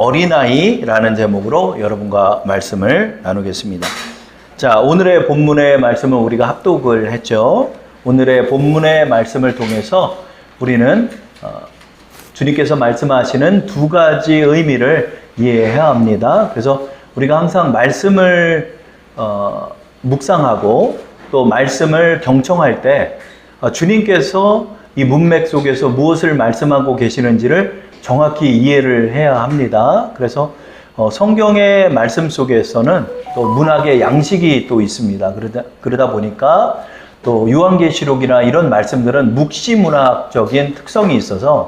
어린아이라는 제목으로 여러분과 말씀을 나누겠습니다. 자, 오늘의 본문의 말씀을 우리가 합독을 했죠. 오늘의 본문의 말씀을 통해서 우리는 주님께서 말씀하시는 두 가지 의미를 이해해야 합니다. 그래서 우리가 항상 말씀을 묵상하고 또 말씀을 경청할 때 주님께서 이 문맥 속에서 무엇을 말씀하고 계시는지를 정확히 이해를 해야 합니다. 그래서 성경의 말씀 속에서는 또 문학의 양식이 또 있습니다. 그러다 보니까 또 요한계시록이나 이런 말씀들은 묵시문학적인 특성이 있어서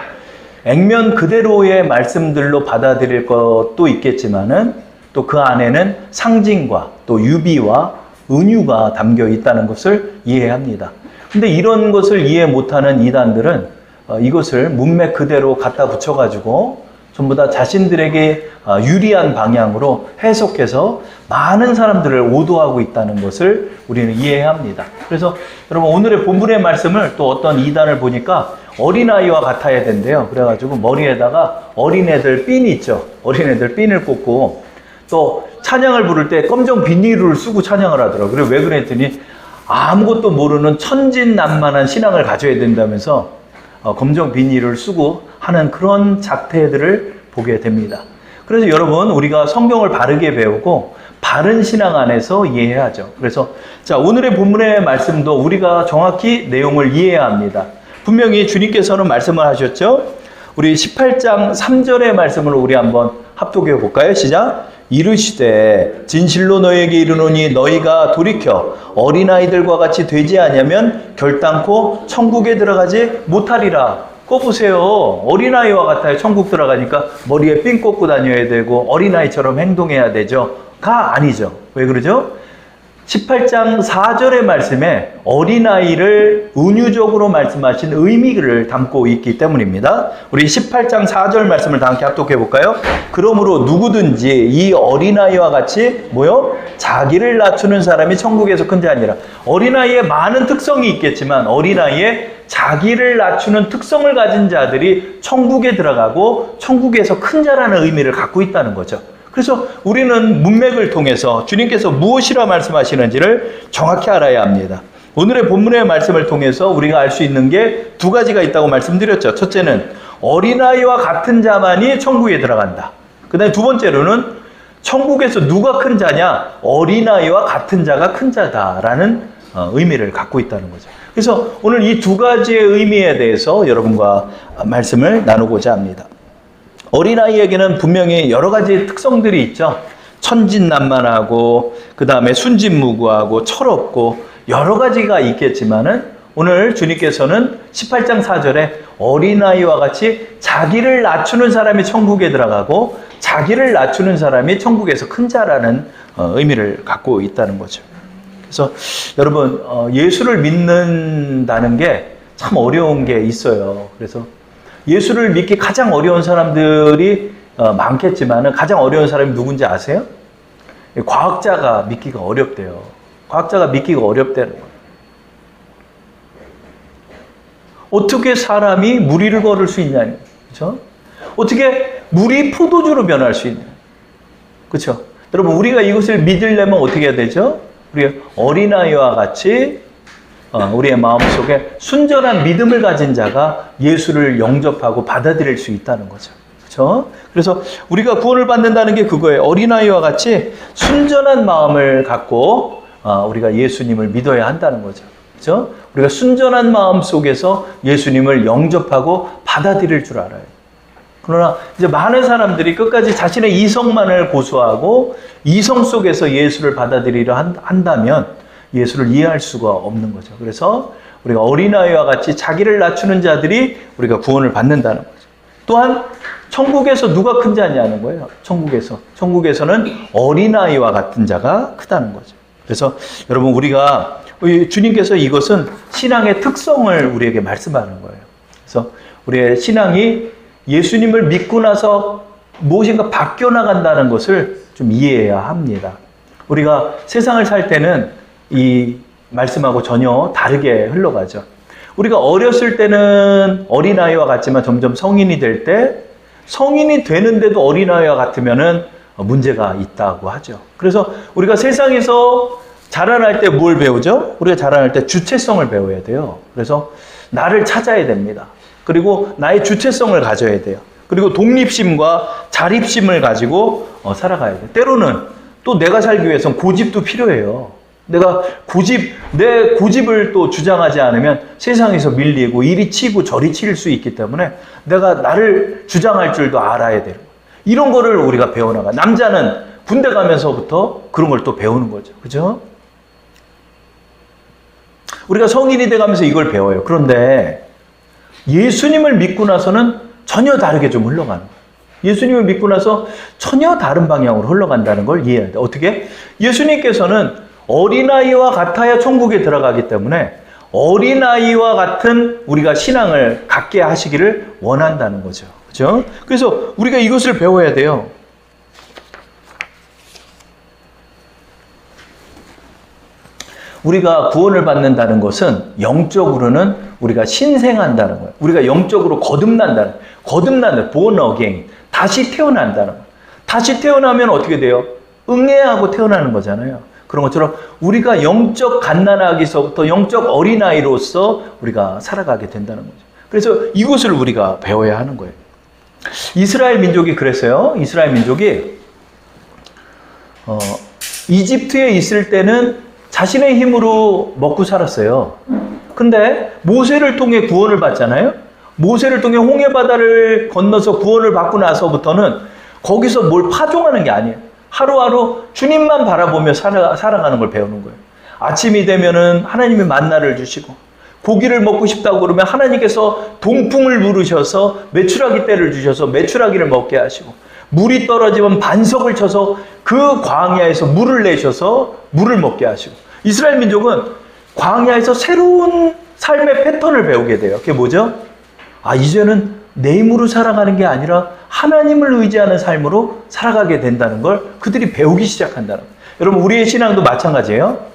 액면 그대로의 말씀들로 받아들일 것도 있겠지만은 또 그 안에는 상징과 또 유비와 은유가 담겨 있다는 것을 이해해야 합니다. 근데 이런 것을 이해 못하는 이단들은 이것을 문맥 그대로 갖다 붙여가지고 전부 다 자신들에게 유리한 방향으로 해석해서 많은 사람들을 오도하고 있다는 것을 우리는 이해해야 합니다. 그래서 여러분 오늘의 본문의 말씀을 또 어떤 이단을 보니까 어린아이와 같아야 된대요. 그래가지고 머리에다가 어린애들 핀 있죠. 어린애들 핀을 꽂고 또 찬양을 부를 때 검정 비닐을 쓰고 찬양을 하더라고요. 그래서 왜 그랬더니 아무것도 모르는 천진난만한 신앙을 가져야 된다면서 검정 비닐을 쓰고 하는 그런 작태들을 보게 됩니다. 그래서 여러분 우리가 성경을 바르게 배우고 바른 신앙 안에서 이해해야죠. 그래서 자, 오늘의 본문의 말씀도 우리가 정확히 내용을 이해해야 합니다. 분명히 주님께서는 말씀을 하셨죠. 우리 18장 3절의 말씀을 우리 한번 합독해 볼까요? 시작! 이르시되 진실로 너희에게 이르노니 너희가 돌이켜 어린아이들과 같이 되지 아니하면 결단코 천국에 들어가지 못하리라. 꼭 보세요. 어린아이와 같아요. 천국 들어가니까 머리에 핀 꽂고 다녀야 되고 어린아이처럼 행동해야 되죠. 가 아니죠. 왜 그러죠? 18장 4절의 말씀에 어린아이를 은유적으로 말씀하신 의미를 담고 있기 때문입니다. 우리 18장 4절 말씀을 다 함께 합독해 볼까요? 그러므로 누구든지 이 어린아이와 같이 자기를 낮추는 사람이 천국에서 큰 자니라. 어린아이의 많은 특성이 있겠지만 어린아이의 자기를 낮추는 특성을 가진 자들이 천국에 들어가고 천국에서 큰 자라는 의미를 갖고 있다는 거죠. 그래서 우리는 문맥을 통해서 주님께서 무엇이라 말씀하시는지를 정확히 알아야 합니다. 오늘의 본문의 말씀을 통해서 우리가 알 수 있는 게 두 가지가 있다고 말씀드렸죠. 첫째는 어린아이와 같은 자만이 천국에 들어간다. 그 다음에 두 번째로는 천국에서 누가 큰 자냐? 어린아이와 같은 자가 큰 자다라는 의미를 갖고 있다는 거죠. 그래서 오늘 이 두 가지의 의미에 대해서 여러분과 말씀을 나누고자 합니다. 어린아이에게는 분명히 여러 가지 특성들이 있죠. 천진난만하고 그 다음에 순진무구하고 철없고 여러 가지가 있겠지만은 오늘 주님께서는 18장 4절에 어린아이와 같이 자기를 낮추는 사람이 천국에 들어가고 자기를 낮추는 사람이 천국에서 큰 자라는 의미를 갖고 있다는 거죠. 그래서 여러분 예수를 믿는다는 게 참 어려운 게 있어요. 그래서 예수를 믿기 가장 어려운 사람들이 많겠지만 가장 어려운 사람이 누군지 아세요? 과학자가 믿기가 어렵대요. 과학자가 믿기가 어렵다는 거예요. 어떻게 사람이 무리를 걸을 수 있냐? 그렇죠? 어떻게 물이 포도주로 변할 수 있냐? 그렇죠? 여러분 우리가 이것을 믿으려면 어떻게 해야 되죠? 우리 어린아이와 같이 우리의 마음속에 순전한 믿음을 가진 자가 예수를 영접하고 받아들일 수 있다는 거죠. 그렇죠? 그래서 우리가 구원을 받는다는 게 그거예요. 어린아이와 같이 순전한 마음을 갖고 우리가 예수님을 믿어야 한다는 거죠. 그렇죠? 우리가 순전한 마음 속에서 예수님을 영접하고 받아들일 줄 알아요. 그러나 이제 많은 사람들이 끝까지 자신의 이성만을 고수하고 이성 속에서 예수를 받아들이려 한다면 예수를 이해할 수가 없는 거죠. 그래서 우리가 어린아이와 같이 자기를 낮추는 자들이 우리가 구원을 받는다는 거죠. 또한 천국에서 누가 큰 자냐는 거예요. 천국에서는 어린아이와 같은 자가 크다는 거죠. 그래서 여러분 우리가 주님께서 이것은 신앙의 특성을 우리에게 말씀하는 거예요. 그래서 우리의 신앙이 예수님을 믿고 나서 무엇인가 바뀌어 나간다는 것을 좀 이해해야 합니다. 우리가 세상을 살 때는 이 말씀하고 전혀 다르게 흘러가죠. 우리가 어렸을 때는 어린아이와 같지만 점점 성인이 될 때 성인이 되는데도 어린아이와 같으면은 문제가 있다고 하죠. 그래서 우리가 세상에서 자라날 때 뭘 배우죠? 우리가 자라날 때 주체성을 배워야 돼요. 그래서 나를 찾아야 됩니다. 그리고 나의 주체성을 가져야 돼요. 그리고 독립심과 자립심을 가지고 살아가야 돼요. 때로는 또 내가 살기 위해서는 고집도 필요해요. 내가 내 고집을 또 주장하지 않으면 세상에서 밀리고 이리 치고 저리 칠 수 있기 때문에 내가 나를 주장할 줄도 알아야 돼요. 이런 거를 우리가 배워나가. 남자는 군대 가면서부터 그런 걸 또 배우는 거죠. 그죠? 우리가 성인이 돼가면서 이걸 배워요. 그런데 예수님을 믿고 나서는 전혀 다르게 좀 흘러가는 거예요. 예수님을 믿고 나서 전혀 다른 방향으로 흘러간다는 걸 이해해야 돼요. 어떻게? 예수님께서는 어린아이와 같아야 천국에 들어가기 때문에 어린아이와 같은 우리가 신앙을 갖게 하시기를 원한다는 거죠. 그죠? 그래서 우리가 이것을 배워야 돼요. 우리가 구원을 받는다는 것은 영적으로는 우리가 신생한다는 거예요. 우리가 영적으로 거듭난다는 born again. 다시 태어난다는 거예요. 다시 태어나면 어떻게 돼요? 응애하고 태어나는 거잖아요. 그런 것처럼 우리가 영적 갓난아기서부터 영적 어린아이로서 우리가 살아가게 된다는 거죠. 그래서 이것을 우리가 배워야 하는 거예요. 이스라엘 민족이 그랬어요. 이스라엘 민족이 이집트에 있을 때는 자신의 힘으로 먹고 살았어요. 근데 모세를 통해 구원을 받잖아요. 모세를 통해 홍해바다를 건너서 구원을 받고 나서부터는 거기서 뭘 파종하는 게 아니에요. 하루하루 주님만 바라보며 살아가는 걸 배우는 거예요. 아침이 되면은 하나님이 만나를 주시고, 고기를 먹고 싶다고 그러면 하나님께서 동풍을 부르셔서 메추라기 떼를 주셔서 메추라기를 먹게 하시고, 물이 떨어지면 반석을 쳐서 그 광야에서 물을 내셔서 물을 먹게 하시고, 이스라엘 민족은 광야에서 새로운 삶의 패턴을 배우게 돼요. 그게 뭐죠? 이제는 내 힘으로 살아가는 게 아니라 하나님을 의지하는 삶으로 살아가게 된다는 걸 그들이 배우기 시작한다는 거예요. 여러분, 우리의 신앙도 마찬가지예요.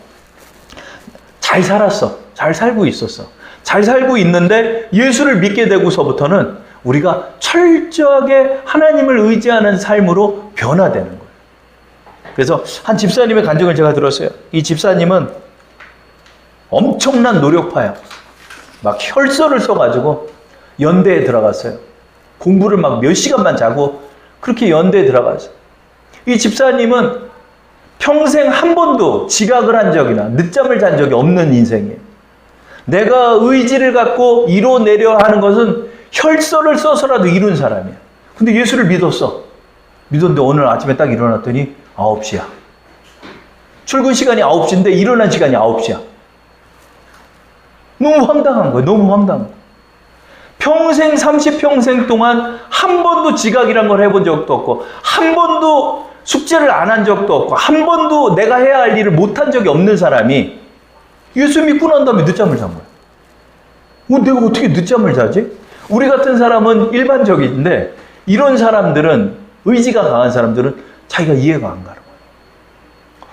잘 살았어. 잘 살고 있었어. 잘 살고 있는데 예수를 믿게 되고서부터는 우리가 철저하게 하나님을 의지하는 삶으로 변화되는 거예요. 그래서 한 집사님의 간증을 제가 들었어요. 이 집사님은 엄청난 노력파야. 막 혈서를 써가지고 연대에 들어갔어요. 공부를 막 몇 시간만 자고 그렇게 연대에 들어갔어요. 이 집사님은 평생 한 번도 지각을 한 적이나 늦잠을 잔 적이 없는 인생이에요. 내가 의지를 갖고 이뤄내려 하는 것은 혈서를 써서라도 이룬 사람이야. 근데 예수를 믿었어. 믿었는데 오늘 아침에 딱 일어났더니 9시야. 출근 시간이 9시인데 일어난 시간이 9시야. 너무 황당한 거예요. 너무 황당한 거예요. 평생 30평생 동안 한 번도 지각이란 걸 해본 적도 없고, 한 번도 숙제를 안 한 적도 없고, 한 번도 내가 해야 할 일을 못한 적이 없는 사람이 예수 믿고 난 다음에 늦잠을 잔 거야. 내가 어떻게 늦잠을 자지? 우리 같은 사람은 일반적인데 이런 사람들은, 의지가 강한 사람들은 자기가 이해가 안 가는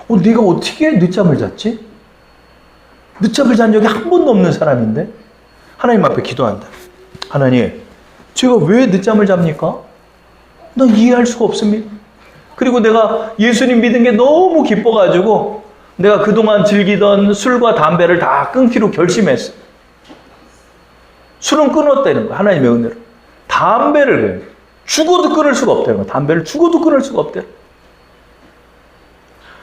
거야. 내가 어떻게 늦잠을 잤지? 늦잠을 잔 적이 한 번도 없는 사람인데 하나님 앞에 기도한다. 하나님, 제가 왜 늦잠을 잡니까? 난 이해할 수가 없습니다. 그리고 내가 예수님 믿은 게 너무 기뻐가지고 내가 그동안 즐기던 술과 담배를 다 끊기로 결심했어. 술은 끊었다는 거야. 하나님의 은혜로. 담배를 죽어도 끊을 수가 없다는 거야. 담배를 죽어도 끊을 수가 없대.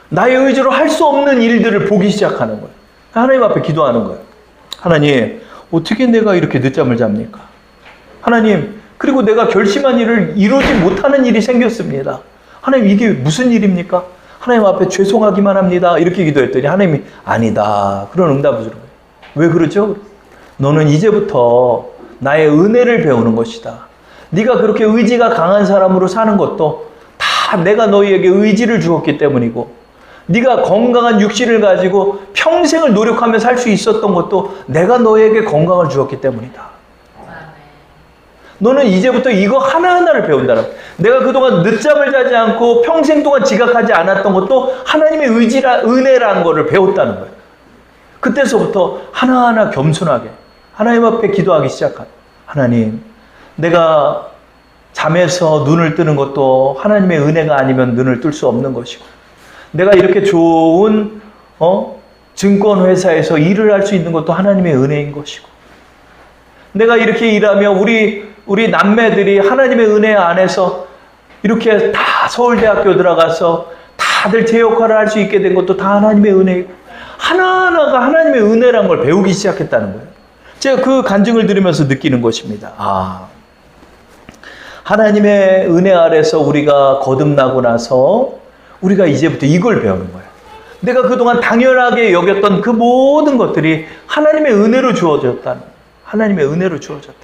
나의 의지로 할 수 없는 일들을 보기 시작하는 거야. 하나님 앞에 기도하는 거야. 하나님, 어떻게 내가 이렇게 늦잠을 잡니까? 하나님, 그리고 내가 결심한 일을 이루지 못하는 일이 생겼습니다. 하나님, 이게 무슨 일입니까? 하나님 앞에 죄송하기만 합니다. 이렇게 기도했더니 하나님이 아니다. 그런 응답을 주는 거예요. 왜 그러죠? 너는 이제부터 나의 은혜를 배우는 것이다. 네가 그렇게 의지가 강한 사람으로 사는 것도 다 내가 너희에게 의지를 주었기 때문이고, 네가 건강한 육신을 가지고 평생을 노력하며 살 수 있었던 것도 내가 너에게 건강을 주었기 때문이다. 너는 이제부터 이거 하나하나를 배운다는 거야. 내가 그동안 늦잠을 자지 않고 평생 동안 지각하지 않았던 것도 하나님의 은혜라는 거를 배웠다는 거예요. 그때서부터 하나하나 겸손하게 하나님 앞에 기도하기 시작한. 하나님, 내가 잠에서 눈을 뜨는 것도 하나님의 은혜가 아니면 눈을 뜰 수 없는 것이고, 내가 이렇게 좋은 증권회사에서 일을 할 수 있는 것도 하나님의 은혜인 것이고, 내가 이렇게 일하며 우리 남매들이 하나님의 은혜 안에서 이렇게 다 서울대학교 들어가서 다들 제 역할을 할 수 있게 된 것도 다 하나님의 은혜이고, 하나하나가 하나님의 은혜라는 걸 배우기 시작했다는 거예요. 제가 그 간증을 들으면서 느끼는 것입니다. 하나님의 은혜 아래서 우리가 거듭나고 나서 우리가 이제부터 이걸 배우는 거예요. 내가 그동안 당연하게 여겼던 그 모든 것들이 하나님의 은혜로 주어졌다는 거예요. 하나님의 은혜로 주어졌다.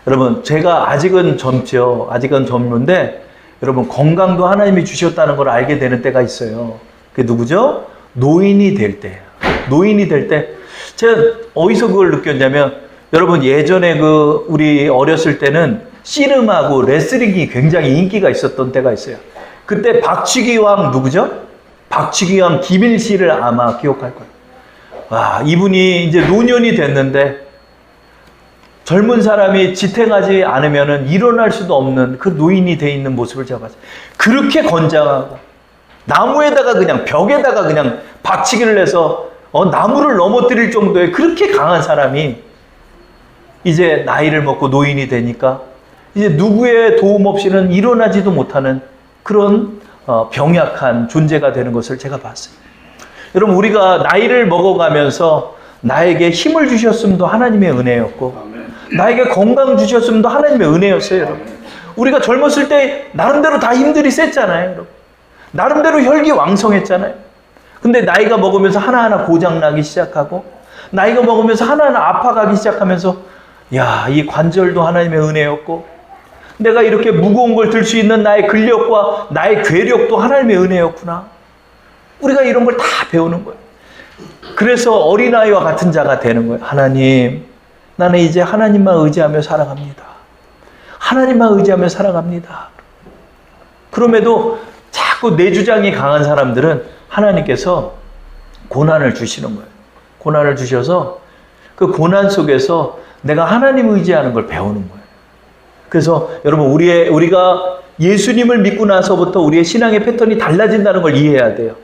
여러분, 제가 아직은 젊죠. 아직은 젊은데 여러분, 건강도 하나님이 주셨다는 걸 알게 되는 때가 있어요. 그게 누구죠? 노인이 될 때예요. 노인이 될 때 제가 어디서 그걸 느꼈냐면, 여러분, 예전에 우리 어렸을 때는 씨름하고 레슬링이 굉장히 인기가 있었던 때가 있어요. 그때 박치기왕 누구죠? 박치기왕 김일 씨를 아마 기억할 거예요. 와, 이분이 이제 노년이 됐는데 젊은 사람이 지탱하지 않으면 일어날 수도 없는 그 노인이 돼 있는 모습을 제가 봤어요. 그렇게 건장하고 나무에다가 그냥 벽에다가 그냥 박치기를 해서 나무를 넘어뜨릴 정도의 그렇게 강한 사람이 이제 나이를 먹고 노인이 되니까 이제 누구의 도움 없이는 일어나지도 못하는 그런 병약한 존재가 되는 것을 제가 봤어요. 여러분, 우리가 나이를 먹어가면서 나에게 힘을 주셨음도 하나님의 은혜였고, 나에게 건강 주셨음도 하나님의 은혜였어요. 여러분, 우리가 젊었을 때 나름대로 다 힘들이 셌잖아요. 여러분, 나름대로 혈기 왕성했잖아요. 근데 나이가 먹으면서 하나하나 고장나기 시작하고, 나이가 먹으면서 하나하나 아파가기 시작하면서, 야, 이 관절도 하나님의 은혜였고, 내가 이렇게 무거운 걸 들 수 있는 나의 근력과 나의 괴력도 하나님의 은혜였구나. 우리가 이런 걸 다 배우는 거예요. 그래서 어린아이와 같은 자가 되는 거예요. 하나님, 나는 이제 하나님만 의지하며 살아갑니다. 하나님만 의지하며 살아갑니다. 그럼에도 자꾸 내 주장이 강한 사람들은 하나님께서 고난을 주시는 거예요. 고난을 주셔서 그 고난 속에서 내가 하나님 의지하는 걸 배우는 거예요. 그래서 여러분, 우리가 예수님을 믿고 나서부터 우리의 신앙의 패턴이 달라진다는 걸 이해해야 돼요.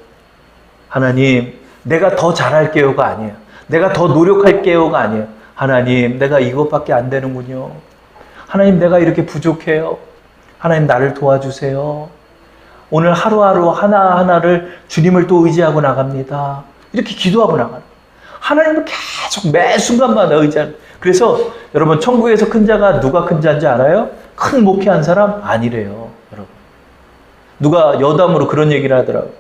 하나님, 내가 더 잘할게요가 아니에요. 내가 더 노력할게요가 아니에요. 하나님, 내가 이것밖에 안 되는군요. 하나님, 내가 이렇게 부족해요. 하나님, 나를 도와주세요. 오늘 하루하루 하나하나를 주님을 또 의지하고 나갑니다. 이렇게 기도하고 나가는 거예요. 하나님을 계속 매 순간마다 의지하는. 그래서 여러분, 천국에서 큰 자가 누가 큰 자인지 알아요? 큰 목회한 사람 아니래요. 여러분, 누가 여담으로 그런 얘기를 하더라고요.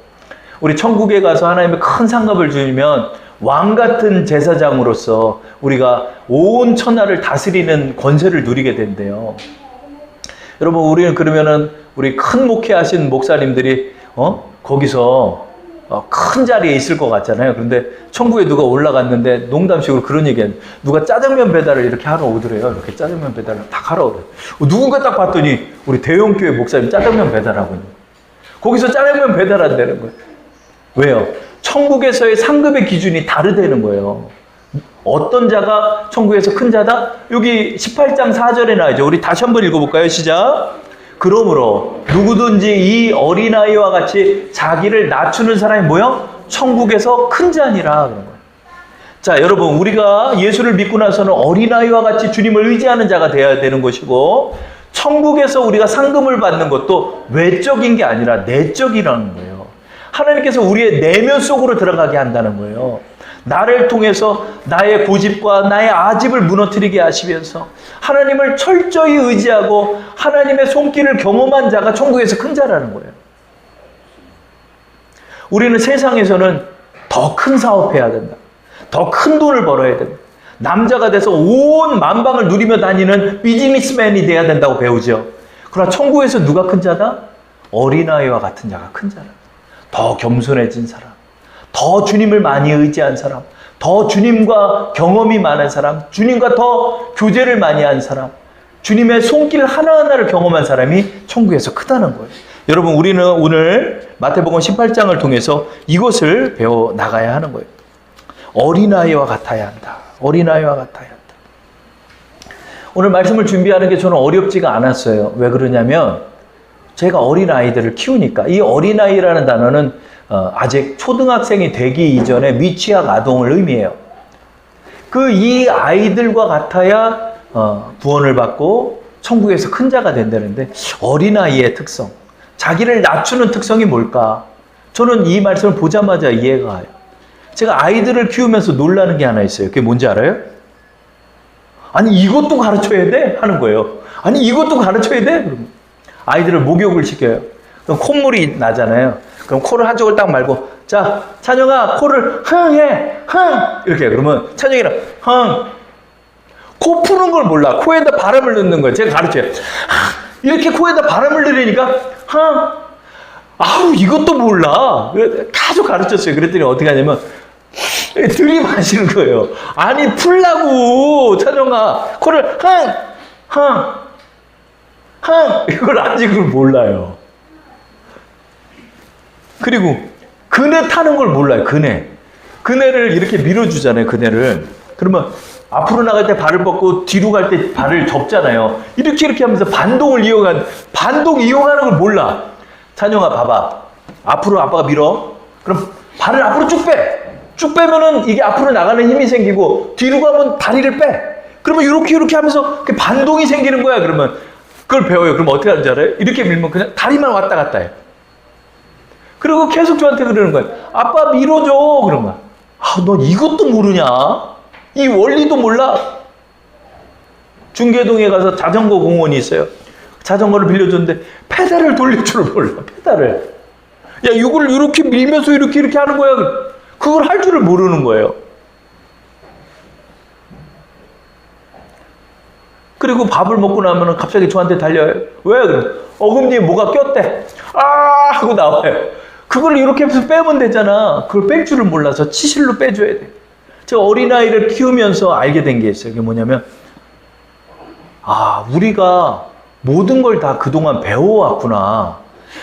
우리 천국에 가서 하나님의 큰 상급을 주면 왕 같은 제사장으로서 우리가 온 천하를 다스리는 권세를 누리게 된대요. 여러분, 우리는 그러면은 우리 큰 목회하신 목사님들이 거기서 큰 자리에 있을 것 같잖아요. 그런데 천국에 누가 올라갔는데 농담식으로 그런 얘기하는, 누가 짜장면 배달을 이렇게 하러 오더래요. 이렇게 짜장면 배달을 딱 하러 오더래요. 누군가 딱 봤더니 우리 대형교회 목사님 짜장면 배달하고 있는 거예요. 거기서 짜장면 배달한다는 거예요. 왜요? 천국에서의 상급의 기준이 다르다는 거예요. 어떤 자가 천국에서 큰 자다? 여기 18장 4절에 나와있죠. 우리 다시 한번 읽어볼까요? 시작. 그러므로 누구든지 이 어린아이와 같이 자기를 낮추는 사람이 뭐요? 천국에서 큰 자니라. 그런 거예요. 자, 여러분, 우리가 예수를 믿고 나서는 어린아이와 같이 주님을 의지하는 자가 되어야 되는 것이고, 천국에서 우리가 상급을 받는 것도 외적인 게 아니라 내적이라는 거예요. 하나님께서 우리의 내면 속으로 들어가게 한다는 거예요. 나를 통해서 나의 고집과 나의 아집을 무너뜨리게 하시면서 하나님을 철저히 의지하고 하나님의 손길을 경험한 자가 천국에서 큰 자라는 거예요. 우리는 세상에서는 더 큰 사업해야 된다. 더 큰 돈을 벌어야 된다. 남자가 돼서 온 만방을 누리며 다니는 비즈니스맨이 돼야 된다고 배우죠. 그러나 천국에서 누가 큰 자다? 어린아이와 같은 자가 큰 자라. 더 겸손해진 사람, 더 주님을 많이 의지한 사람, 더 주님과 경험이 많은 사람, 주님과 더 교제를 많이 한 사람, 주님의 손길 하나하나를 경험한 사람이 천국에서 크다는 거예요. 여러분, 우리는 오늘 마태복음 18장을 통해서 이것을 배워 나가야 하는 거예요. 어린아이와 같아야 한다. 어린아이와 같아야 한다. 오늘 말씀을 준비하는 게 저는 어렵지가 않았어요. 왜 그러냐면 제가 어린아이들을 키우니까 이 어린아이라는 단어는 아직 초등학생이 되기 이전에 미취학 아동을 의미해요. 이 아이들과 같아야 구원을 받고 천국에서 큰 자가 된다는데 어린아이의 특성, 자기를 낮추는 특성이 뭘까? 저는 이 말씀을 보자마자 이해가 가요. 제가 아이들을 키우면서 놀라는 게 하나 있어요. 그게 뭔지 알아요? 아니 이것도 가르쳐야 돼? 하는 거예요. 아니 이것도 가르쳐야 돼? 그러면 아이들을 목욕을 시켜요. 그럼 콧물이 나잖아요. 그럼 코를 한쪽을 딱 말고 자 찬영아 코를 흥 해! 흥! 이렇게 그러면 찬영이랑 흥! 코 푸는 걸 몰라. 코에다 바람을 넣는 거예요. 제가 가르쳐요. 이렇게 코에다 바람을 넣으니까 흥! 아우 이것도 몰라. 계속 가르쳤어요. 그랬더니 어떻게 하냐면 들이마시는 거예요. 아니 풀라고 찬영아 코를 흥! 흥! 흥! 이걸 아직은 몰라요. 그리고 그네 타는 걸 몰라요. 그네를 이렇게 밀어주잖아요. 그네를. 그러면 앞으로 나갈 때 발을 뻗고 뒤로 갈 때 발을 접잖아요. 이렇게 하면서 반동 이용하는 걸 몰라. 찬영아 봐봐. 앞으로 아빠가 밀어. 그럼 발을 앞으로 쭉 빼. 쭉 빼면은 이게 앞으로 나가는 힘이 생기고 뒤로 가면 다리를 빼. 그러면 이렇게 하면서 반동이 생기는 거야. 그러면 그걸 배워요. 그럼 어떻게 하는지 알아요? 이렇게 밀면 그냥 다리만 왔다 갔다 해요. 그리고 계속 저한테 그러는 거예요. 아빠 밀어줘. 그런 거야. 넌 이것도 모르냐? 이 원리도 몰라? 중계동에 가서 자전거 공원이 있어요. 자전거를 빌려줬는데 페달을 돌릴 줄을 몰라. 페달을. 야 이걸 이렇게 밀면서 이렇게 하는 거야. 그걸 할 줄을 모르는 거예요. 그리고 밥을 먹고 나면 갑자기 저한테 달려요. 왜? 그럼 어금니에 뭐가 꼈대. 하고 나와요. 그걸 이렇게 해서 빼면 되잖아. 그걸 뺄 줄을 몰라서 치실로 빼줘야 돼. 제가 어린아이를 키우면서 알게 된 게 있어요. 그게 뭐냐면 우리가 모든 걸 다 그동안 배워왔구나.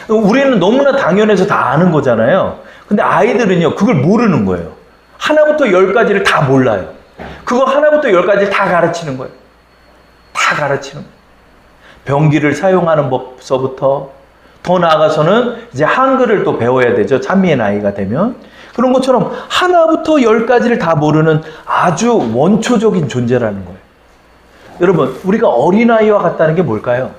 우리는 너무나 당연해서 다 아는 거잖아요. 근데 아이들은요 그걸 모르는 거예요. 하나부터 10까지를 다 몰라요. 그거 하나부터 10까지를 다 가르치는 거예요. 다 가르치는 거예요. 병기를 사용하는 법서부터 더 나아가서는 이제 한글을 또 배워야 되죠. 찬미의 나이가 되면. 그런 것처럼 하나부터 10까지를 다 모르는 아주 원초적인 존재라는 거예요. 여러분, 우리가 어린아이와 같다는 게 뭘까요?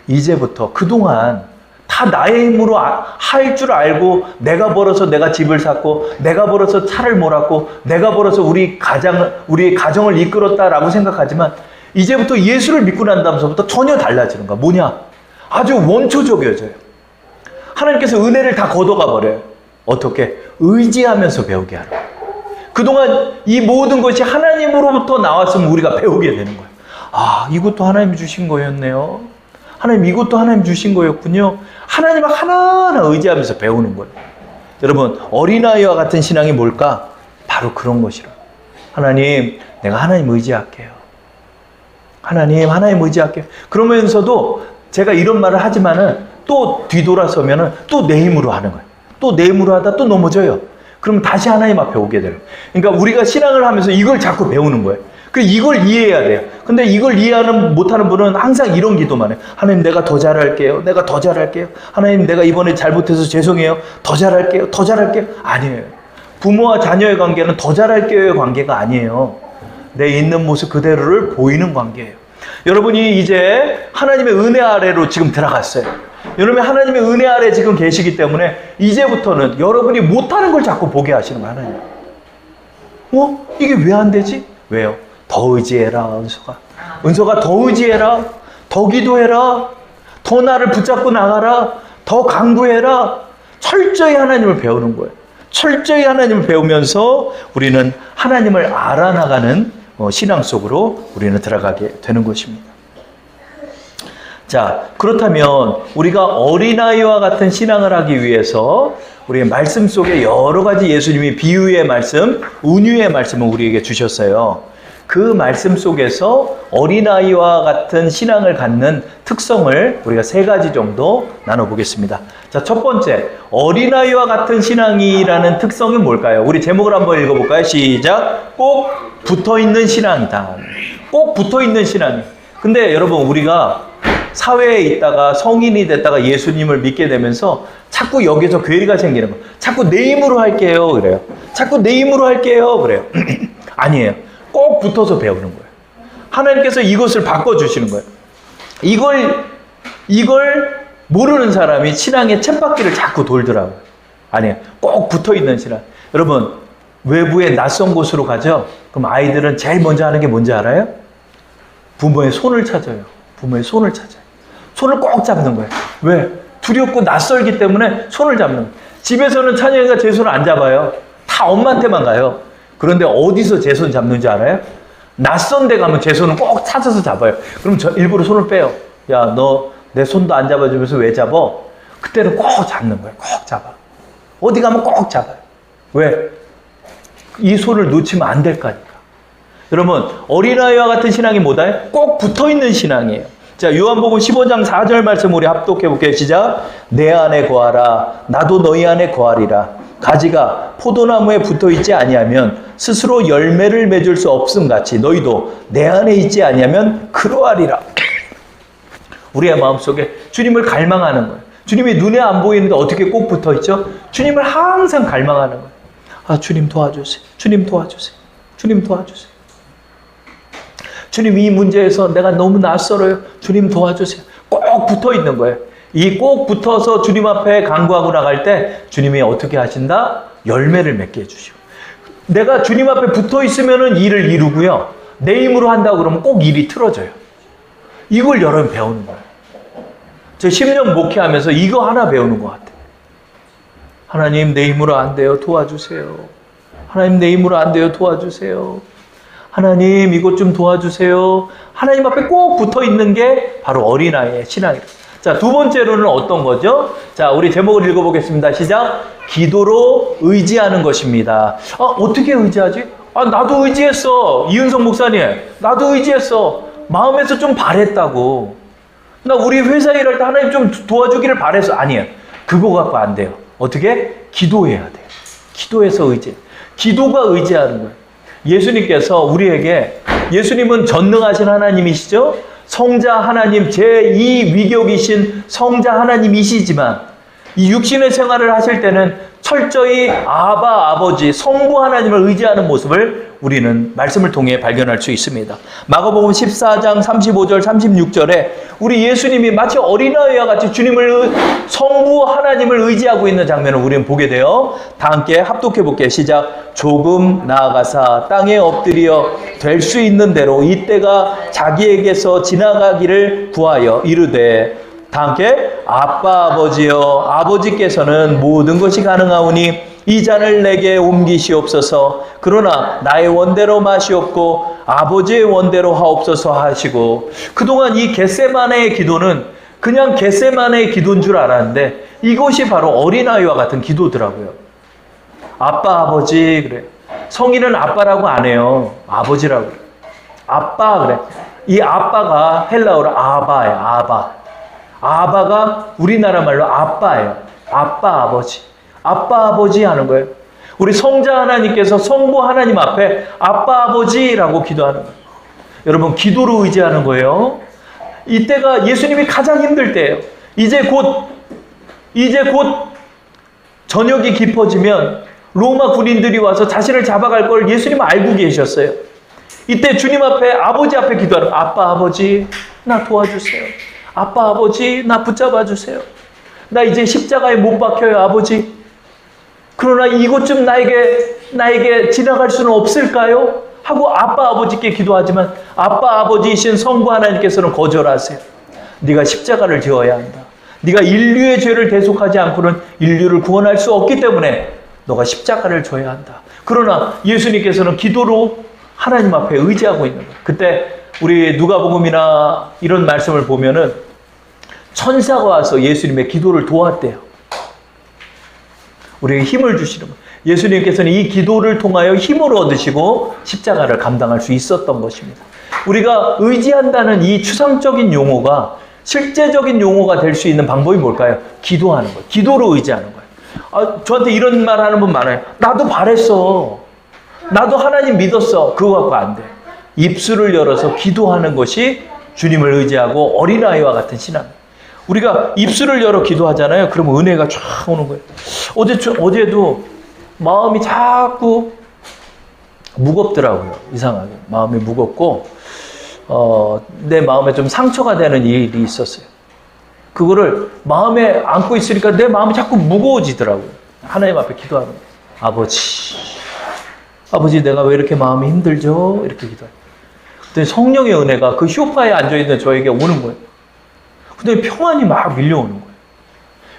이제부터 그동안 다 나의 힘으로 할 줄 알고 내가 벌어서 내가 집을 샀고 내가 벌어서 차를 몰았고 내가 벌어서 우리의 가정을 이끌었다라고 생각하지만 이제부터 예수를 믿고 난 다음서부터 전혀 달라지는 거야. 뭐냐? 아주 원초적이어져요. 하나님께서 은혜를 다 걷어가 버려요. 어떻게? 의지하면서 배우게 하라. 그동안 이 모든 것이 하나님으로부터 나왔으면 우리가 배우게 되는 거예요. 이것도 하나님이 주신 거였네요. 하나님 이것도 하나님 주신 거였군요. 하나님을 하나하나 의지하면서 배우는 거예요. 여러분, 어린아이와 같은 신앙이 뭘까? 바로 그런 것이라. 하나님, 내가 하나님 의지할게요. 하나님 의지할게요. 그러면서도 제가 이런 말을 하지만은 또 뒤돌아서면은 또 내 힘으로 하는 거예요. 또 내 힘으로 하다 또 넘어져요. 그럼 다시 하나님 앞에 오게 돼요. 그러니까 우리가 신앙을 하면서 이걸 자꾸 배우는 거예요. 이걸 이해해야 돼요. 근데 이걸 못하는 분은 항상 이런 기도만 해요. 하나님, 내가 더 잘할게요. 내가 더 잘할게요. 하나님, 내가 이번에 잘못해서 죄송해요. 더 잘할게요. 더 잘할게요. 아니에요. 부모와 자녀의 관계는 더 잘할게요의 관계가 아니에요. 내 있는 모습 그대로를 보이는 관계예요. 여러분이 이제 하나님의 은혜 아래로 지금 들어갔어요. 여러분이 하나님의 은혜 아래 지금 계시기 때문에 이제부터는 여러분이 못하는 걸 자꾸 보게 하시는 거예요. 하나님. 이게 왜 안 되지? 왜요? 더 의지해라, 은서가 더 의지해라, 더 기도해라, 더 나를 붙잡고 나가라, 더 강구해라. 철저히 하나님을 배우는 거예요. 철저히 하나님을 배우면서 우리는 하나님을 알아나가는 신앙 속으로 우리는 들어가게 되는 것입니다. 자, 그렇다면 우리가 어린아이와 같은 신앙을 하기 위해서 우리의 말씀 속에 여러 가지 예수님이 비유의 말씀, 은유의 말씀을 우리에게 주셨어요. 그 말씀 속에서 어린아이와 같은 신앙을 갖는 특성을 우리가 3가지 정도 나눠보겠습니다. 자, 첫 번째, 어린아이와 같은 신앙이라는 특성이 뭘까요? 우리 제목을 한번 읽어볼까요? 시작! 꼭 붙어있는 신앙이다. 꼭 붙어 있는 신앙이에요. 근데 여러분, 우리가 사회에 있다가 성인이 됐다가 예수님을 믿게 되면서 자꾸 여기서 괴리가 생기는 거예요. 자꾸 내 힘으로 할게요. 그래요. 자꾸 내 힘으로 할게요. 그래요. 아니에요. 꼭 붙어서 배우는 거예요. 하나님께서 이것을 바꿔주시는 거예요. 이걸 모르는 사람이 신앙의 쳇바퀴를 자꾸 돌더라고요. 아니에요. 꼭 붙어 있는 신앙. 여러분, 외부의 낯선 곳으로 가죠? 그럼 아이들은 제일 먼저 하는 게 뭔지 알아요? 부모의 손을 찾아요. 부모의 손을 찾아요. 손을 꼭 잡는 거예요. 왜? 두렵고 낯설기 때문에 손을 잡는 거예요. 집에서는 찬영이가 제 손을 안 잡아요. 다 엄마한테만 가요. 그런데 어디서 제 손 잡는지 알아요? 낯선 데 가면 제 손을 꼭 찾아서 잡아요. 그럼 저 일부러 손을 빼요. 야, 너 내 손도 안 잡아주면서 왜 잡어? 그때는 꼭 잡는 거예요. 꼭 잡아. 어디 가면 꼭 잡아요. 왜? 이 손을 놓치면 안 될 거니까. 여러분, 어린아이와 같은 신앙이 뭐다? 꼭 붙어있는 신앙이에요. 자, 요한복음 15장 4절 말씀 우리 합독해 볼게요. 시작. 내 안에 거하라. 나도 너희 안에 거하리라. 가지가 포도나무에 붙어있지 아니하면 스스로 열매를 맺을 수 없음 같이 너희도 내 안에 있지 아니하면 그러하리라. 우리의 마음속에 주님을 갈망하는 거예요. 주님이 눈에 안 보이는데 어떻게 꼭 붙어있죠? 주님을 항상 갈망하는 거예요. 아, 주님 도와주세요. 주님 도와주세요. 주님 도와주세요. 주님, 이 문제에서 내가 너무 낯설어요. 주님 도와주세요. 꼭 붙어 있는 거예요. 이 꼭 붙어서 주님 앞에 간구하고 나갈 때 주님이 어떻게 하신다? 열매를 맺게 해주시고. 내가 주님 앞에 붙어 있으면 일을 이루고요. 내 힘으로 한다고 그러면 꼭 일이 틀어져요. 이걸 여러분 배우는 거예요. 저 10년 목회하면서 이거 하나 배우는 것 같아요. 하나님, 내 힘으로 안 돼요. 도와주세요. 하나님, 내 힘으로 안 돼요. 도와주세요. 하나님, 이것 좀 도와주세요. 하나님 앞에 꼭 붙어 있는 게 바로 어린아이의 신앙이에요. 자, 두 번째로는 어떤 거죠? 자, 우리 제목을 읽어보겠습니다. 시작. 기도로 의지하는 것입니다. 아, 어떻게 의지하지? 아, 나도 의지했어. 이은성 목사님, 나도 의지했어. 마음에서 좀 바랬다고. 나 우리 회사 일할 때 하나님 좀 도와주기를 바랬어. 아니에요. 그거 갖고 안 돼요. 어떻게? 기도해야 돼요. 기도해서 의지. 기도가 의지하는 거예요. 예수님께서 우리에게, 예수님은 전능하신 하나님이시죠? 성자 하나님, 제2 위격이신 성자 하나님이시지만 이 육신의 생활을 하실 때는 철저히 아버지, 성부 하나님을 의지하는 모습을 우리는 말씀을 통해 발견할 수 있습니다. 마가복음 14장 35절 36절에 우리 예수님이 마치 어린아이와 같이 주님을, 성부 하나님을 의지하고 있는 장면을 우리는 보게 돼요. 다 함께 합독해 볼게요. 시작. 조금 나아가사 땅에 엎드려 될 수 있는 대로 이때가 자기에게서 지나가기를 구하여 이르되, 다 함께 아빠 아버지여, 아버지께서는 모든 것이 가능하오니 이 잔을 내게 옮기시옵소서. 그러나 나의 원대로 마시옵고 아버지의 원대로 하옵소서 하시고. 그동안 이 겟세마네의 기도는 그냥 겟세마네의 기도인 줄 알았는데 이것이 바로 어린아이와 같은 기도더라고요. 아빠 아버지 그래. 성인은 아빠라고 안 해요. 아버지라고 그래. 아빠 그래. 이 아빠가 헬라어로 아바예요. 아바. 아바가 우리나라 말로 아빠예요. 아빠 아버지. 아빠 아버지 하는 거예요. 우리 성자 하나님께서 성부 하나님 앞에 아빠 아버지라고 기도하는 거예요. 여러분, 기도로 의지하는 거예요. 이때가 예수님이 가장 힘들 때예요. 이제 곧 저녁이 깊어지면 로마 군인들이 와서 자신을 잡아갈 걸 예수님은 알고 계셨어요. 이때 주님 앞에, 아버지 앞에 기도하는, 아빠 아버지 나 도와주세요. 아빠 아버지 나 붙잡아 주세요. 나 이제 십자가에 못 박혀요, 아버지. 그러나 이것 좀 나에게 지나갈 수는 없을까요? 하고 아빠 아버지께 기도하지만 아빠 아버지이신 성부 하나님께서는 거절하세요. 네가 십자가를 지어야 한다. 네가 인류의 죄를 대속하지 않고는 인류를 구원할 수 없기 때문에 너가 십자가를 져야 한다. 그러나 예수님께서는 기도로 하나님 앞에 의지하고 있는 거예요. 그때 우리 누가복음이나 이런 말씀을 보면은 천사가 와서 예수님의 기도를 도왔대요. 우리에게 힘을 주시는 거예요. 예수님께서는 이 기도를 통하여 힘을 얻으시고 십자가를 감당할 수 있었던 것입니다. 우리가 의지한다는 이 추상적인 용어가 실제적인 용어가 될 수 있는 방법이 뭘까요? 기도하는 거예요. 기도로 의지하는 거예요. 아, 저한테 이런 말 하는 분 많아요. 나도 바랬어. 나도 하나님 믿었어. 그거 갖고 안 돼. 입술을 열어서 기도하는 것이 주님을 의지하고 어린아이와 같은 신앙. 우리가 입술을 열어 기도하잖아요. 그러면 은혜가 쫙 오는 거예요. 어제도 마음이 자꾸 무겁더라고요. 이상하게. 마음이 무겁고, 내 마음에 좀 상처가 되는 일이 있었어요. 그거를 마음에 안고 있으니까 내 마음이 자꾸 무거워지더라고요. 하나님 앞에 기도하는 거예요. 아버지 내가 왜 이렇게 마음이 힘들죠? 이렇게 기도해요. 그랬더니 성령의 은혜가 그 소파에 앉아있는 저에게 오는 거예요. 근데 평안이 막 밀려오는 거예요.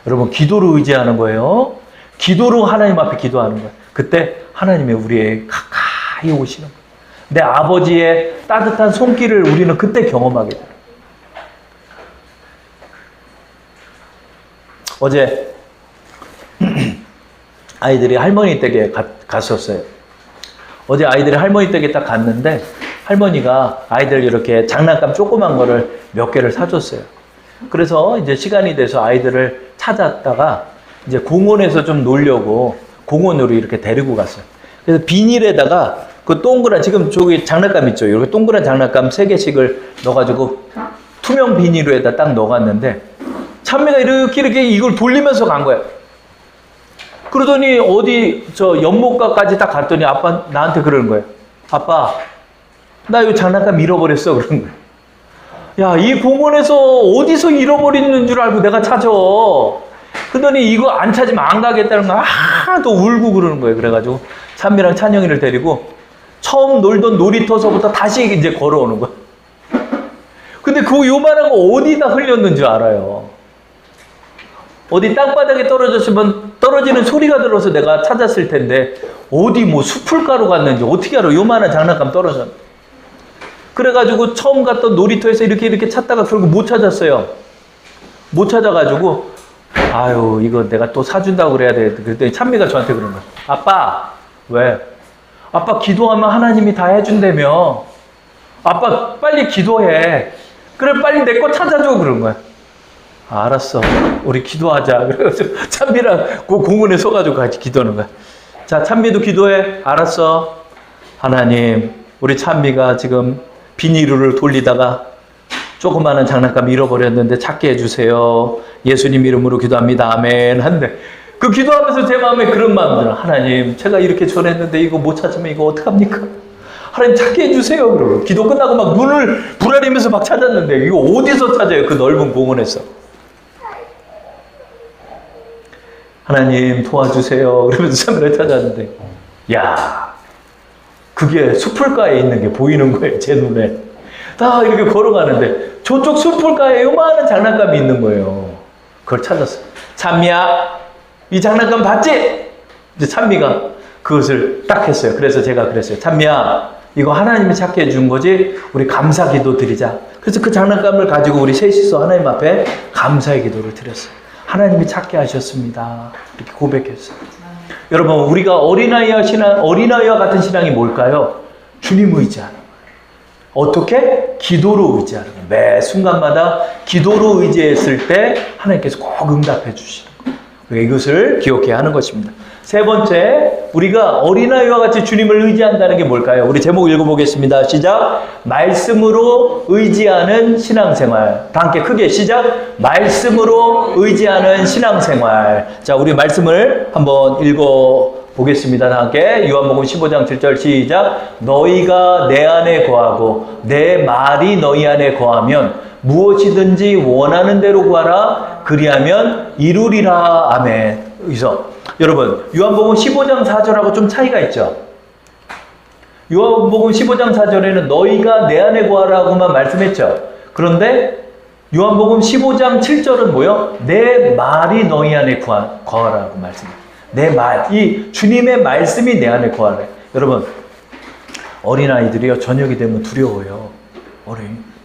여러분, 기도로 의지하는 거예요. 기도로 하나님 앞에 기도하는 거예요. 그때 하나님이 우리의 가까이 오시는 거예요. 내 아버지의 따뜻한 손길을 우리는 그때 경험하게 돼요. 어제 아이들이 할머니 댁에 갔었어요. 어제 아이들이 할머니 댁에 딱 갔는데 할머니가 아이들 이렇게 장난감 조그만 거를 몇 개를 사줬어요. 그래서 이제 시간이 돼서 아이들을 찾았다가 이제 공원에서 좀 놀려고 공원으로 이렇게 데리고 갔어요. 그래서 비닐에다가 그 동그란, 지금 저기 장난감 있죠? 이렇게 동그란 장난감 3개씩을 넣어가지고 투명 비닐에다 딱 넣어갔는데 찬미가 이렇게 이걸 돌리면서 간 거예요. 그러더니 어디 저 연못가까지 딱 갔더니 아빠 나한테 그러는 거예요. 아빠, 나 이 장난감 잃어버렸어. 그런 거예요. 야, 이 공원에서 어디서 잃어버리는 줄 알고 내가 찾아. 그러더니 이거 안 찾으면 안 가겠다는 거야. 또 울고 그러는 거예요. 그래가지고 찬미랑 찬영이를 데리고 처음 놀던 놀이터서부터 다시 이제 걸어오는 거야. 근데 그 요만한 거 어디다 흘렸는 줄 알아요. 어디 땅바닥에 떨어졌으면 떨어지는 소리가 들어서 내가 찾았을 텐데 어디 뭐 수풀가루 갔는지 어떻게 알아? 요만한 장난감 떨어졌는데. 그래가지고 처음 갔던 놀이터에서 이렇게 찾다가 결국 못 찾았어요. 못 찾아가지고 아유, 이거 내가 또 사준다고 그래야 돼. 그랬더니 찬미가 저한테 그러는 거야. 아빠, 왜? 아빠 기도하면 하나님이 다 해준다며. 아빠 빨리 기도해. 그래, 빨리 내 거 찾아줘. 그런 거야. 아, 알았어. 우리 기도하자. 그래가지고 찬미랑 그 공원에 서가지고 같이 기도하는 거야. 자, 찬미도 기도해. 알았어. 하나님, 우리 찬미가 지금 비닐을 돌리다가 조그마한 장난감 잃어버렸는데 찾게 해주세요. 예수님 이름으로 기도합니다. 아멘. 한데 그 기도하면서 제 마음에 그런 마음 들어. 하나님, 제가 이렇게 전했는데 이거 못 찾으면 이거 어떡합니까? 하나님 찾게 해주세요. 그러고 기도 끝나고 막 눈을 부라리면서 막 찾았는데 이거 어디서 찾아요? 그 넓은 공원에서. 하나님 도와주세요. 그러면서 참으로 찾았는데, 야, 그게 수풀가에 있는 게 보이는 거예요. 제 눈에. 다 이렇게 걸어가는데 저쪽 수풀가에 요만한 장난감이 있는 거예요. 그걸 찾았어요. 찬미야, 이 장난감 봤지? 이제 찬미가 그것을 딱 했어요. 그래서 제가 그랬어요. 찬미야, 이거 하나님이 찾게 해준 거지? 우리 감사 기도 드리자. 그래서 그 장난감을 가지고 우리 셋이서 하나님 앞에 감사의 기도를 드렸어요. 하나님이 찾게 하셨습니다. 이렇게 고백했어요. 여러분, 우리가 어린아이와 같은 신앙이 뭘까요? 주님 의지하는 거예요. 어떻게? 기도로 의지하는 거예요. 매 순간마다 기도로 의지했을 때 하나님께서 꼭 응답해 주시는 거예요. 이것을 기억해야 하는 것입니다. 세 번째, 우리가 어린아이와 같이 주님을 의지한다는 게 뭘까요? 우리 제목 읽어보겠습니다. 시작. 말씀으로 의지하는 신앙생활. 다 함께 크게 시작. 말씀으로 의지하는 신앙생활. 자, 우리 말씀을 한번 읽어보겠습니다. 다 함께 요한복음 15장 7절 시작. 너희가 내 안에 거하고 내 말이 너희 안에 거하면 무엇이든지 원하는 대로 구하라. 그리하면 이루리라. 아멘. 여기서 여러분, 요한복음 15장 4절하고 좀 차이가 있죠? 요한복음 15장 4절에는 너희가 내 안에 거하라고만 말씀했죠? 그런데 요한복음 15장 7절은 뭐요? 내 말이 너희 안에 거하라고 말씀해요. 내 말, 이 주님의 말씀이 내 안에 거하래. 여러분, 어린아이들이요, 저녁이 되면 두려워요.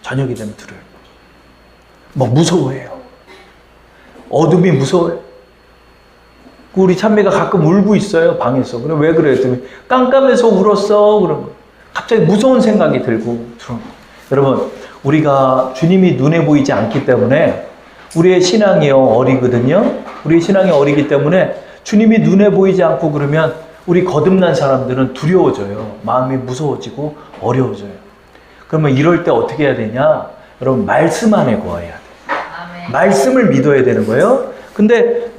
저녁이 되면 두려워요. 막 무서워해요. 어둠이 무서워요. 우리 찬미가 가끔 울고 있어요, 방에서. 그래, 왜 그래요? 깜깜해서 울었어. 그런 거. 갑자기 무서운 생각이 들고. 여러분, 우리가 주님이 눈에 보이지 않기 때문에 우리의 신앙이요, 어리거든요. 우리의 신앙이 어리기 때문에 주님이 눈에 보이지 않고 그러면 우리 거듭난 사람들은 두려워져요. 마음이 무서워지고 어려워져요. 그러면 이럴 때 어떻게 해야 되냐? 여러분, 말씀 안에 거해야 돼. 아멘. 말씀을 믿어야 되는 거예요. 근데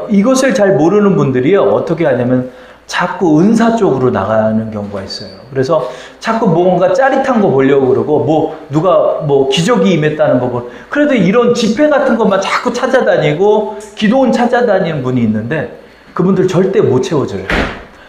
이것을 잘 모르는 분들이요, 어떻게 하냐면 자꾸 은사 쪽으로 나가는 경우가 있어요. 그래서 자꾸 뭔가 짜릿한 거 보려고 그러고, 누가 기적이 임했다는 거 보고, 그래도 이런 집회 같은 것만 자꾸 찾아다니고 기도원 찾아다니는 분이 있는데 그분들 절대 못 채워져요.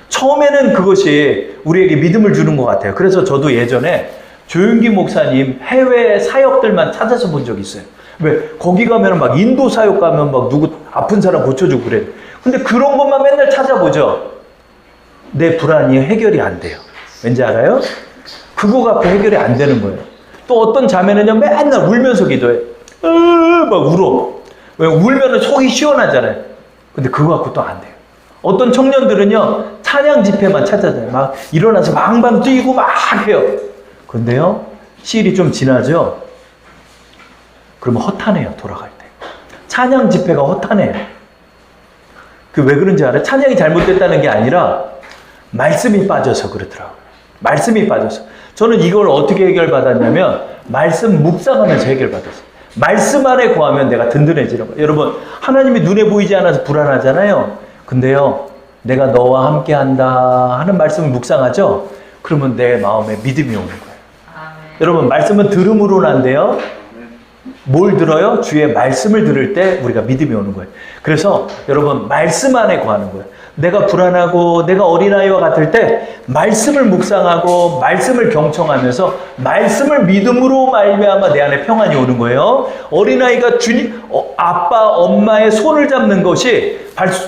처음에는 그것이 우리에게 믿음을 주는 것 같아요. 그래서 저도 예전에 조윤기 목사님 해외 사역들만 찾아서 본 적이 있어요. 왜? 거기 가면 막 인도 사역 가면 막 누구 아픈 사람 고쳐주고 그래. 근데 그런 것만 맨날 찾아보죠. 내 불안이 해결이 안 돼요. 왠지 알아요? 그거 갖고 해결이 안 되는 거예요. 또 어떤 자매는요, 맨날 울면서 기도해. 막 울어. 왜? 울면은 속이 시원하잖아요. 근데 그거 갖고 또 안 돼요. 어떤 청년들은요, 찬양 집회만 찾아다녀요. 막 일어나서 방방 뛰고 막 해요. 근데요, 시일이 좀 지나죠? 그러면 허탄해요, 돌아갈 때. 찬양 집회가 허탄해요. 그 왜 그런지 알아요? 찬양이 잘못됐다는 게 아니라 말씀이 빠져서 그렇더라고요. 말씀이 빠져서. 저는 이걸 어떻게 해결받았냐면 말씀 묵상하면서 해결받았어요. 말씀 안에 거하면 내가 든든해지는 거예요. 여러분, 하나님이 눈에 보이지 않아서 불안하잖아요. 근데요, 내가 너와 함께 한다 하는 말씀을 묵상하죠? 그러면 내 마음에 믿음이 오는 거예요. 아멘. 여러분, 말씀은 들음으로는 안 돼요. 뭘 들어요? 주의 말씀을 들을 때 우리가 믿음이 오는 거예요. 그래서 여러분, 말씀 안에 거하는 거예요. 내가 불안하고 내가 어린아이와 같을 때 말씀을 묵상하고 말씀을 경청하면서 말씀을 믿음으로 말미암아 내 안에 평안이 오는 거예요. 어린아이가 아빠, 엄마의 손을 잡는 것이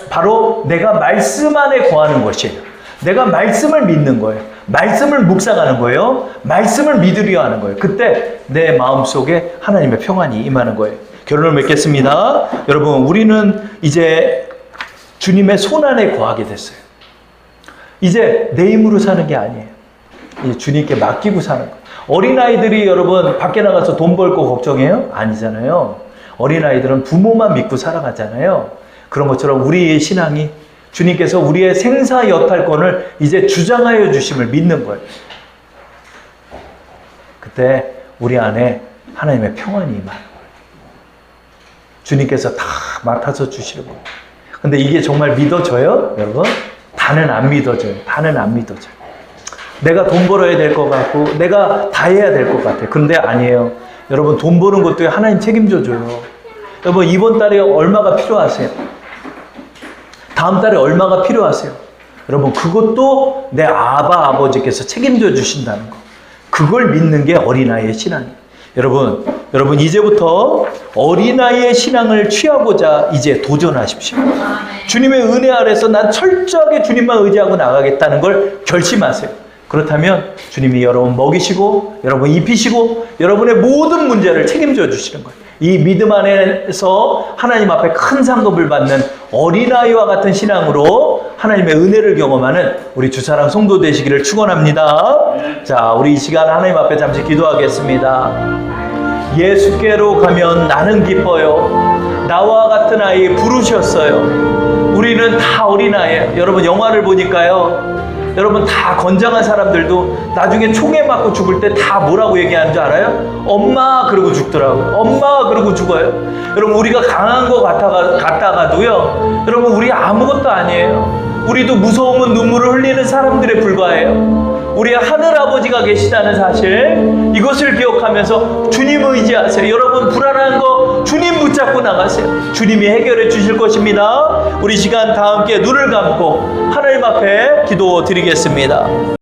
바로 내가 말씀 안에 거하는 것이에요. 내가 말씀을 믿는 거예요. 말씀을 묵상하는 거예요. 말씀을 믿으려 하는 거예요. 그때 내 마음속에 하나님의 평안이 임하는 거예요. 결론을 맺겠습니다. 여러분, 우리는 이제 주님의 손 안에 거하게 됐어요. 이제 내 힘으로 사는 게 아니에요. 이제 주님께 맡기고 사는 거예요. 어린아이들이 여러분 밖에 나가서 돈 벌고 걱정해요? 아니잖아요. 어린아이들은 부모만 믿고 살아가잖아요. 그런 것처럼 우리의 신앙이 주님께서 우리의 생사 여탈권을 이제 주장하여 주심을 믿는 거예요. 그때 우리 안에 하나님의 평안이 임하는 거예요. 주님께서 다 맡아서 주시는 거예요. 근데 이게 정말 믿어져요? 여러분? 다는 안 믿어져요. 다는 안 믿어져요. 내가 돈 벌어야 될 것 같고 내가 다 해야 될 것 같아요. 그런데 아니에요. 여러분, 돈 버는 것도 하나님 책임져 줘요. 여러분, 이번 달에 얼마가 필요하세요? 다음 달에 얼마가 필요하세요? 여러분, 그것도 내 아버지께서 책임져 주신다는 거. 그걸 믿는 게 어린아이의 신앙이에요. 여러분 이제부터 어린아이의 신앙을 취하고자 이제 도전하십시오. 주님의 은혜 아래서 난 철저하게 주님만 의지하고 나가겠다는 걸 결심하세요. 그렇다면 주님이 여러분 먹이시고 여러분 입히시고 여러분의 모든 문제를 책임져 주시는 거예요. 이 믿음 안에서 하나님 앞에 큰 상급을 받는 어린아이와 같은 신앙으로 하나님의 은혜를 경험하는 우리 주사랑 성도 되시기를 축원합니다. 자, 우리 이 시간 하나님 앞에 잠시 기도하겠습니다. 예수께로 가면 나는 기뻐요. 나와 같은 아이 부르셨어요. 우리는 다 어린아이예요. 여러분, 영화를 보니까요, 여러분 다 건장한 사람들도 나중에 총에 맞고 죽을 때 다 뭐라고 얘기하는 줄 알아요? 엄마 그러고 죽더라고요. 엄마 그러고 죽어요. 여러분, 우리가 강한 것 같다가도요, 여러분 우리 아무것도 아니에요. 우리도 무서움은 눈물을 흘리는 사람들에 불과해요. 우리 하늘아버지가 계시다는 사실, 이것을 기억하면서 주님 의지하세요. 여러분, 불안한 거 주님 붙잡고 나가세요. 주님이 해결해 주실 것입니다. 우리 시간 다 함께 눈을 감고 하나님 앞에 기도 드리겠습니다.